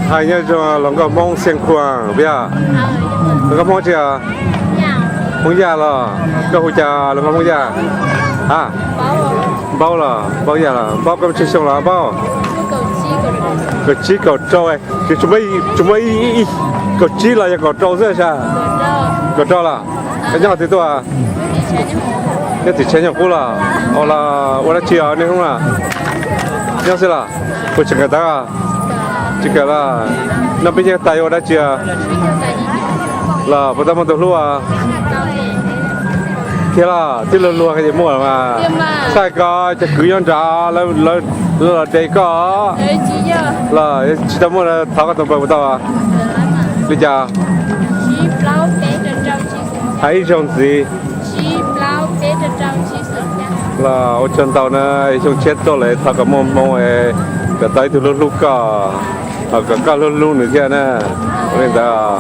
还有种那个梦相框，不要，那个梦叫梦呀了，个胡家那个梦呀，啊，包了，包呀了，包个吃xong了包，个鸡狗trâu ấy，就准备一个鸡了，一个trâu是啥？个trâu了，cái nhau thì tôi à，cái thì钱就够了，好了，我来接啊，你看啦，要是啦，我请个大啊。这个啦，那边也带我来接啊，啦，不但么多路啊，thế là thế là lúa cái gì mua mà, sai có chỉ cứ yon trả là đây có, là chỉ tao mua là tháo cái tôm bự tao à, bây giờ, hay trồng gì, là ở trên tàu này trồng chết tôi lại tháo cái mông ấy, cái tay từ lúc cả. Cái cá luôn luôn nữa kia nè, nên là